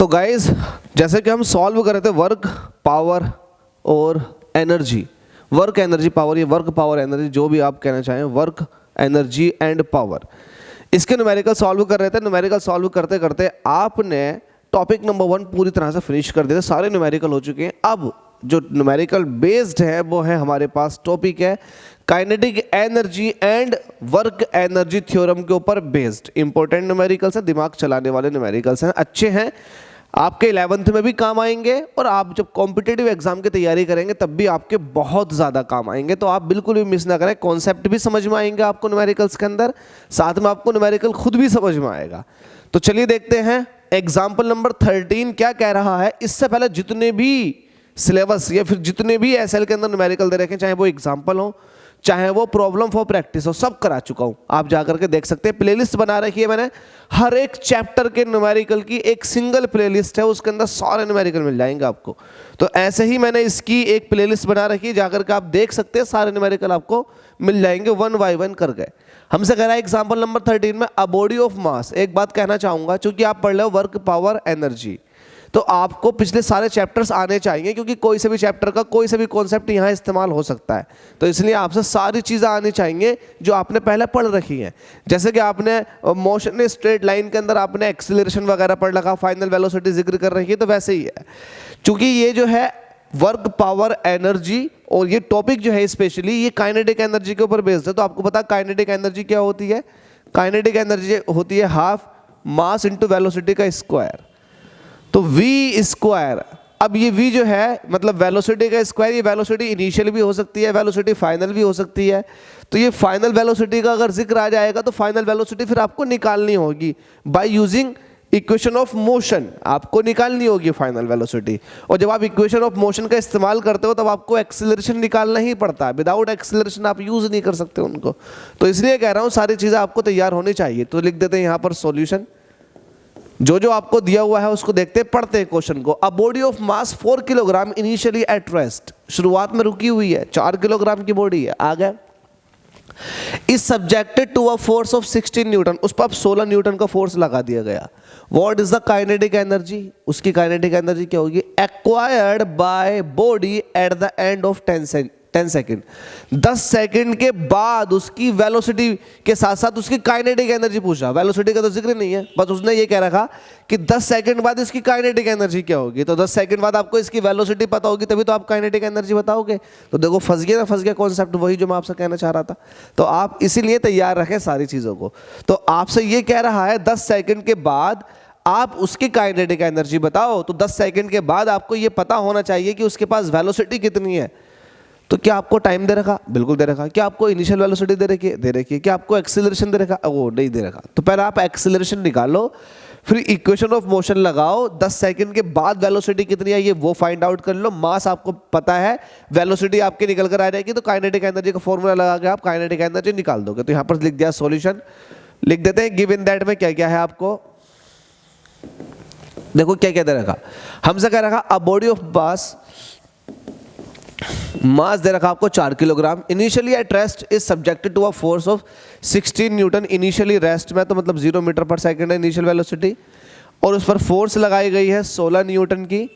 तो गाइस जैसे कि हम सॉल्व कर रहे थे वर्क पावर और एनर्जी, वर्क एनर्जी पावर, ये वर्क पावर एनर्जी जो भी आप कहना चाहें, वर्क एनर्जी एंड पावर, इसके न्यूमेरिकल सॉल्व कर रहे थे। न्यूमेरिकल सॉल्व करते करते आपने टॉपिक नंबर 1 पूरी तरह से फिनिश कर दिया, सारे न्यूमेरिकल हो चुके हैं। अब जो न्यूमेरिकल बेस्ड है वो है हमारे पास टॉपिक है kinetic energy and work energy theorem के ऊपर बेस्ड। इंपॉर्टेंट न्यूमेरिकल्स हैं, दिमाग चलाने वाले न्यूमेरिकल्स हैं, अच्छे हैं, आपके 11th में भी काम आएंगे और आप जब कॉम्पिटिटिव एग्जाम की तैयारी करेंगे तब भी आपके बहुत ज़्यादा काम आएंगे। तो आप बिल्कुल भी मिस ना करें, कॉन्सेप्ट भी समझ में आएंगे आपको न्यूमेरिकल्स के अंदर, साथ में आपको न्यूमेरिकल खुद भी समझ में आएगा। तो चलिए देखते हैं एग्जाम्पल नंबर 13 क्या कह रहा है। इससे पहले जितने भी सिलेबस या फिर जितने भी एसएल के अंदर न्यूमेरिकल दे रखे, चाहे वो एग्जाम्पल हो चाहे वो प्रॉब्लम फॉर प्रैक्टिस हो, सब करा चुका हूं, आप जाकर के देख सकते हैं। प्लेलिस्ट बना रखी है मैंने, हर एक चैप्टर के न्यूमेरिकल की एक सिंगल प्लेलिस्ट है, उसके अंदर सारे न्यूमेरिकल मिल जाएंगे आपको। तो ऐसे ही मैंने इसकी एक प्लेलिस्ट बना रखी है, जाकर के आप देख सकते हैं, सारे न्यूमेरिकल आपको मिल जाएंगे 1 by 1 कर गए। हमसे कह रहा है एग्जाम्पल नंबर 13 में अ बॉडी ऑफ मास। एक बात कहना चाहूंगा, चूंकि आप पढ़ रहे हो वर्क पावर एनर्जी, तो आपको पिछले सारे चैप्टर्स आने चाहिए, क्योंकि कोई से भी चैप्टर का कोई से भी कॉन्सेप्ट यहाँ इस्तेमाल हो सकता है। तो इसलिए आपसे सारी चीज़ें आनी चाहिए जो आपने पहले पढ़ रखी हैं। जैसे कि आपने मोशन स्ट्रेट लाइन के अंदर आपने एक्सीलरेशन वगैरह पढ़ रखा, फाइनल वेलोसिटी जिक्र कर रही है, तो वैसे ही है। चूंकि ये जो है वर्क पावर एनर्जी और ये टॉपिक जो है स्पेशली ये काइनेटिक एनर्जी के ऊपर बेस्ड है। तो आपको पता है काइनेटिक एनर्जी क्या होती है? काइनेटिक एनर्जी होती है हाफ मास इंटू वेलोसिटी का स्क्वायर। तो v स्क्वायर, अब ये v जो है मतलब वेलोसिटी का स्क्वायर, ये वेलोसिटी इनिशियल भी हो सकती है, वेलोसिटी फाइनल भी हो सकती है। तो ये फाइनल वेलोसिटी का अगर जिक्र आ जाएगा तो फाइनल वेलोसिटी फिर आपको निकालनी होगी by using equation of motion, आपको निकालनी होगी फाइनल वेलोसिटी। और जब आप इक्वेशन ऑफ मोशन का इस्तेमाल करते हो तब आपको एक्सीलरेशन निकालना ही पड़ता है, विदाउट एक्सीलरेशन आप यूज नहीं कर सकते उनको। तो इसलिए कह रहा हूँ सारी चीज़ें आपको तैयार होनी चाहिए। तो लिख देते हैं यहाँ पर सॉल्यूशन, जो जो आपको दिया हुआ है उसको देखते पढ़ते हैं क्वेश्चन को। A body of mass 4 kilogram initially at rest, शुरुआत में रुकी हुई है, 4 किलोग्राम की बॉडी है, आ गया। Is subjected to a force of 16 newton, उस पर अब 16 न्यूटन का फोर्स लगा दिया गया। What is the kinetic energy, उसकी काइनेटिक एनर्जी क्या होगी? Acquired by body at the end of 10 second, 10 second के बाद उसकी वेलोसिटी के साथ साथ उसकी काइनेटिक एनर्जी पूछा। वेलोसिटी का तो जिक्र नहीं है, बस उसने ये कह रखा कि 10 सेकेंड बाद इसकी काइनेटिक एनर्जी क्या होगी। तो 10 सेकेंड बाद आपको इसकी वेलोसिटी पता होगी तभी तो आप काइनेटिक एनर्जी बताओगे। तो देखो फंस गया ना, फंस गया कॉन्सेप्ट, वही जो मैं आपसे कहना चाह रहा था। तो आप इसीलिए तैयार रखें सारी चीज़ों को। तो आपसे ये कह रहा है 10 सेकेंड के बाद आप उसकी काइनेटिक एनर्जी बताओ। तो 10 सेकेंड के बाद आपको ये पता होना चाहिए कि उसके पास वेलोसिटी कितनी है। तो क्या आपको टाइम दे रखा? बिल्कुल दे रखा। क्या आपको इनिशियल वेलोसिटी दे रखी है? दे रखी है। क्या आपको एक्सीलरेशन दे रखा? वो नहीं दे रखा। तो पहले आप एक्सीलरेशन निकालो, फिर इक्वेशन ऑफ मोशन लगाओ, 10 सेकंड के बाद वेलोसिटी कितनी है ये वो फाइंड आउट कर लो। मास आपको पता है, वेलोसिटी आपकी निकल कर आ जाएगी, तो काइनेटिक एनर्जी का फॉर्मूला लगा के आप काइनेटिक एनर्जी निकाल दोगे। तो यहाँ पर लिख दिया सॉल्यूशन, लिख देते हैं गिवन दैट में क्या क्या है आपको। देखो क्या क्या दे रखा, हमसे कह रखा अ बॉडी ऑफ मास दे रखा आपको 4 kilogram. Initially at rest is subjected to a force of 16 newton. Initially rest में तो मतलब 0 मीटर पर सेकंड है इनिशियल वेलोसिटी, और उस पर फोर्स लगाई गई है 16 न्यूटन की।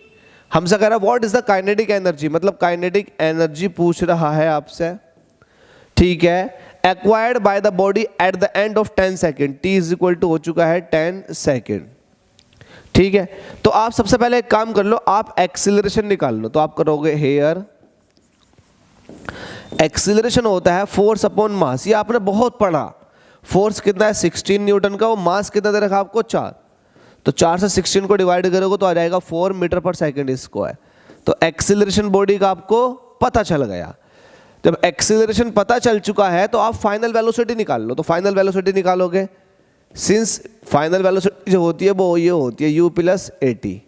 हमसे कह रहा है what is the kinetic energy, मतलब काइनेटिक एनर्जी पूछ रहा है आपसे, ठीक है। Acquired by the body at the end of 10 second, T is equal to हो चुका है 10 सेकेंड, ठीक है। तो आप सबसे पहले एक काम कर लो, आप एक्सीलरेशन निकाल लो। तो आप करोगे हेयर, एक्सीलरेशन होता है फोर्स अपॉन मास, ये आपने बहुत पढ़ा। फोर्स कितना है? 16 न्यूटन का। वो मास कितना दे रखा आपको? 4। तो 4 से 16 को डिवाइड करोगे तो आ जाएगा 4 मीटर पर सेकंड स्क्वायर। तो एक्सीलरेशन बॉडी का आपको पता चल गया। जब एक्सीलरेशन पता चल चुका है तो आप फाइनल वेलोसिटी निकाल लो। तो फाइनल वेलोसिटी निकालोगे, सिंस फाइनल वेलोसिटी जो होती है वो ये होती है u plus AT।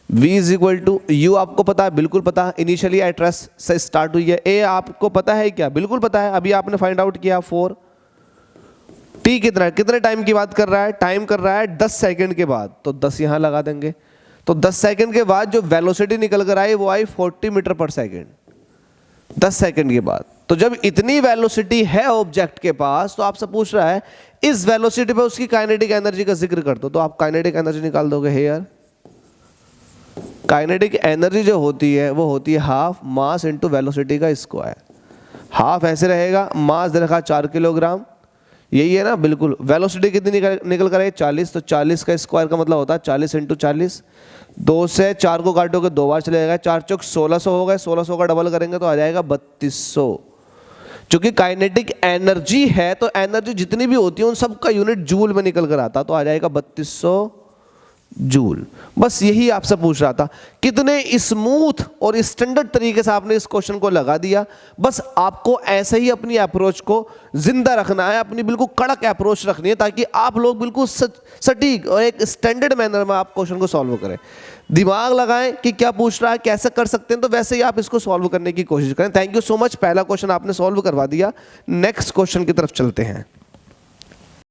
v is equal to u, आपको पता है, बिल्कुल पता है, इनिशियली एट रेस्ट से स्टार्ट हुई है। a आपको पता है क्या? बिल्कुल पता है, अभी आपने फाइंड आउट किया 4। t कितना है? कितने टाइम की बात कर रहा है? टाइम कर रहा है 10 सेकंड के बाद, तो 10 यहां लगा देंगे। तो 10 सेकंड के बाद जो वेलोसिटी निकल कर आई वो आई 40 मीटर पर सेकंड 10 सेकंड के बाद। तो जब इतनी वेलोसिटी है ऑब्जेक्ट के पास तो आपसे पूछ रहा है इस वेलोसिटी पे उसकी काइनेटिक एनर्जी का जिक्र कर दो। तो आप काइनेटिक एनर्जी निकाल दोगे हेयर, काइनेटिक एनर्जी जो होती है वो होती है हाफ मास इंटू वेलोसिटी का स्क्वायर। हाफ ऐसे रहेगा, मास दे रखा 4 किलोग्राम, यही है ना बिल्कुल। वेलोसिटी कितनी निकल कर आई 40, तो 40 का स्क्वायर का मतलब होता है 40 इंटू 40। 2 से 4 को काटोगे 2 बार चले जाएगा, 4 चौक 1600 हो गए, 1600 का डबल करेंगे तो आ जाएगा 3200। चूंकि काइनेटिक एनर्जी है तो एनर्जी जितनी भी होती है उन सब का यूनिट जूल में निकल कर आता, तो आ जाएगा 3200 जूल। बस यही आपसे पूछ रहा था, कितने स्मूथ और स्टैंडर्ड तरीके से आपने इस क्वेश्चन को लगा दिया। बस आपको ऐसे ही अपनी अप्रोच को जिंदा रखना है, अपनी बिल्कुल कड़क अप्रोच रखनी है, ताकि आप लोग बिल्कुल सटीक और एक स्टैंडर्ड मैनर में आप क्वेश्चन को सॉल्व करें। दिमाग लगाएं कि क्या पूछ रहा है, कैसे कर सकते हैं, तो वैसे ही आप इसको सॉल्व करने की कोशिश करें। थैंक यू सो मच, पहला क्वेश्चन आपने सॉल्व करवा दिया। नेक्स्ट क्वेश्चन की तरफ चलते हैं।